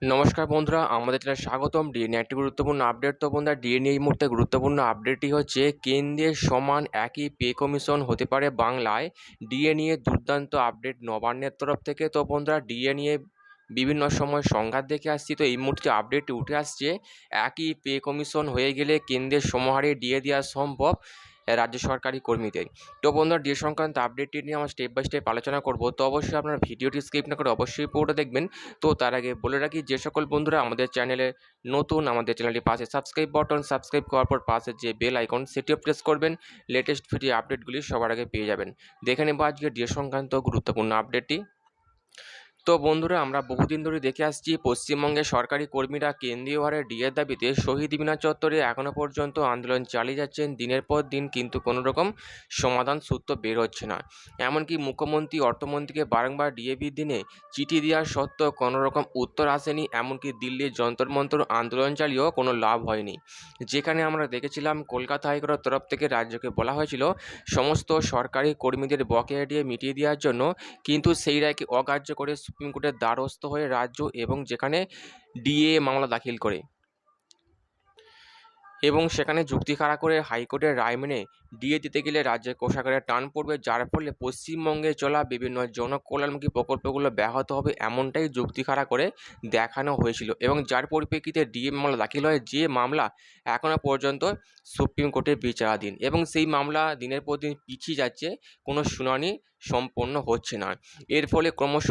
নমস্কার বন্ধুরা, আমাদের চ্যানেলে স্বাগতম। ডিএ নিয়ে একটি গুরুত্বপূর্ণ আপডেট। তো বন্ধুরা, ডিএ নিয়ে এই মুহূর্তে গুরুত্বপূর্ণ আপডেটটি হচ্ছে কেন্দ্রের সমান একই পে কমিশন হতে পারে বাংলায়। ডিএ নিয়ে দুর্দান্ত আপডেট নবান্নের তরফ থেকে। তো বন্ধুরা, ডিএ নিয়ে বিভিন্ন সময় সংঘাত দেখে আসছি, তো এই মুহূর্তে আপডেটটি উঠে আসছে একই পে কমিশন হয়ে গেলে কেন্দ্রের সমহারে ডিএ দেওয়া সম্ভব রাজ্য সরকারি কর্মীদের। তো বন্ধুরা, ডিএ সংক্রান্ত আপডেটটি নিয়ে আমরা স্টেপ বাই স্টেপ আলোচনা করব। তো অবশ্যই আপনারা ভিডিওটি স্কিপ না করে অবশ্যই পুরোটা দেখবেন। তো তার আগে বলে রাখি, যে সকল বন্ধুরা আমাদের চ্যানেলে নতুন, আমাদের চ্যানেলটি পাশে সাবস্ক্রাইব বাটন, সাবস্ক্রাইব করার পর পাশে যে বেল আইকন সেটিও প্রেস করবেন। লেটেস্ট ভিডিও আপডেটগুলি সবার আগে পেয়ে যাবেন। দেখে নেব আজকে ডিএ সংক্রান্ত গুরুত্বপূর্ণ আপডেটটি। তো বন্ধুরা, আমরা বহুদিন ধরে দেখে আসছি পশ্চিমবঙ্গের সরকারি কর্মীরা কেন্দ্রীয় হারে ডিএর দাবিতে শহীদ মিনার চত্বরে এখনও পর্যন্ত আন্দোলন চালিয়ে যাচ্ছেন দিনের পর দিন, কিন্তু কোনো রকম সমাধান সূত্র বের হচ্ছে না। এমনকি মুখ্যমন্ত্রী অর্থমন্ত্রীকে বারংবার ডিএ বৃদ্ধিনে চিঠি দেওয়ার সত্ত্বেও কোনো রকম উত্তর আসেনি। এমনকি দিল্লির যন্তর মন্তর আন্দোলন চালিয়েও কোনো লাভ হয়নি। যেখানে আমরা দেখেছিলাম কলকাতা হাইকোর্টের তরফ থেকে রাজ্যকে বলা হয়েছিল সমস্ত সরকারি কর্মীদের বকেয়া ডিএ মিটিয়ে দেওয়ার জন্য, কিন্তু সেই রায়কে অগ্রাহ্য করে সুপ্রিম কোর্টের দ্বারস্থ হয়ে রাজ্য এবং যেখানে ডিএ মামলা দাখিল করে এবং সেখানে যুক্তি খাড়া করে হাইকোর্টের রায় মেনে ডিএ দিতে গেলে রাজ্যের কোষাগারে টান পড়বে, যার ফলে পশ্চিমবঙ্গে চলা বিভিন্ন জনকল্যাণমুখী প্রকল্পগুলো ব্যাহত হবে, এমনটাই যুক্তি খাড়া করে দেখানো হয়েছিল। এবং যার পরিপ্রেক্ষিতে ডিএ মামলা দাখিল হয়, যে মামলা এখনও পর্যন্ত সুপ্রিম কোর্টের বিচারাধীন এবং সেই মামলা দিনের পর দিন পিছিয়ে যাচ্ছে, কোনো শুনানি সম্পন্ন হচ্ছে না। এর ফলে ক্রমশ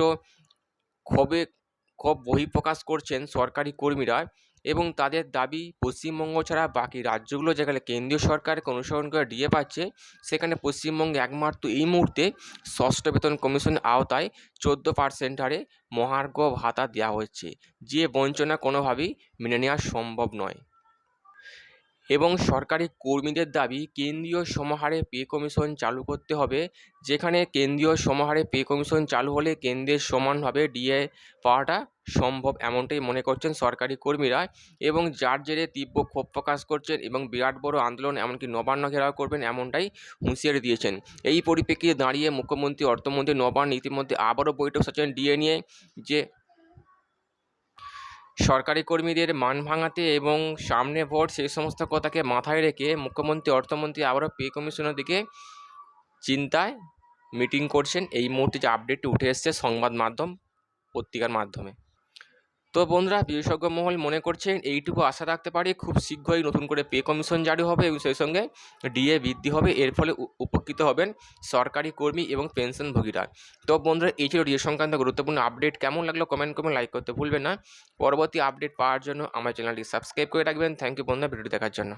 ক্ষোভ বহিঃপ্রকাশ করছেন সরকারি কর্মীরা এবং তাদের দাবি, পশ্চিমবঙ্গ ছাড়া বাকি রাজ্যগুলো যেখানে কেন্দ্রীয় সরকারকে অনুসরণ করে ডিএ পাচ্ছে, সেখানে পশ্চিমবঙ্গে একমাত্র এই মুহূর্তে ষষ্ঠ বেতন কমিশনের আওতায় 14% হারে মহার্ঘ ভাতা দেওয়া হচ্ছে, যে বঞ্চনা কোনোভাবেই মেনে নেওয়া সম্ভব নয়। এবং সরকারি কর্মীদের দাবি কেন্দ্রীয় সমহারে পে কমিশন চালু করতে হবে, যেখানে কেন্দ্রীয় সমহারে পে কমিশন চালু হলে কেন্দ্রের সমানভাবে ডিএ পাওয়াটা সম্ভব, এমনটাই মনে করছেন সরকারি কর্মীরা। এবং যার জেরে তীব্র ক্ষোভ প্রকাশ করছেন এবং বিরাট বড় আন্দোলন, এমনকি নবান্ন ঘেরাও করবেন, এমনটাই হুঁশিয়ারি দিয়েছেন। এই পরিপ্রেক্ষিতে দাঁড়িয়ে মুখ্যমন্ত্রী অর্থমন্ত্রী নবান্ন ইতিমধ্যে আবারও বৈঠক সাজাচ্ছেন ডিএ নিয়ে, যে সরকারি কর্মীদের মান ভাঙাতে এবং সামনে ভোট, সেই সমস্ত কথাকে মাথায় রেখে মুখ্যমন্ত্রী অর্থমন্ত্রী আবারও পে কমিশনের দিকে চিন্তায় মিটিং করছেন। এই মুহূর্তে যে আপডেটটি উঠে এসছে সংবাদ মাধ্যম, পত্রিকার মাধ্যমে। তো বন্ধুরা, বিশেষজ্ঞ মহল মনে করছেন এইটুকু আশা রাখতে পারি খুব শীঘ্রই নতুন করে পে কমিশন জারি হবে এবং সেই সঙ্গে ডিএ বৃদ্ধি হবে। এর ফলে উপকৃত হবেন সরকারি কর্মী এবং পেনশনভোগীরা। তো বন্ধুরা, এই ছিল ডিএ সংক্রান্ত গুরুত্বপূর্ণ আপডেট। কেমন লাগলো কমেন্ট করবেন, লাইক করতে ভুলবেন না। পরবর্তী আপডেট পাওয়ার জন্য আমার চ্যানেলটি সাবস্ক্রাইব করে রাখবেন। থ্যাংক ইউ বন্ধুরা, ভিডিওটি দেখার জন্য।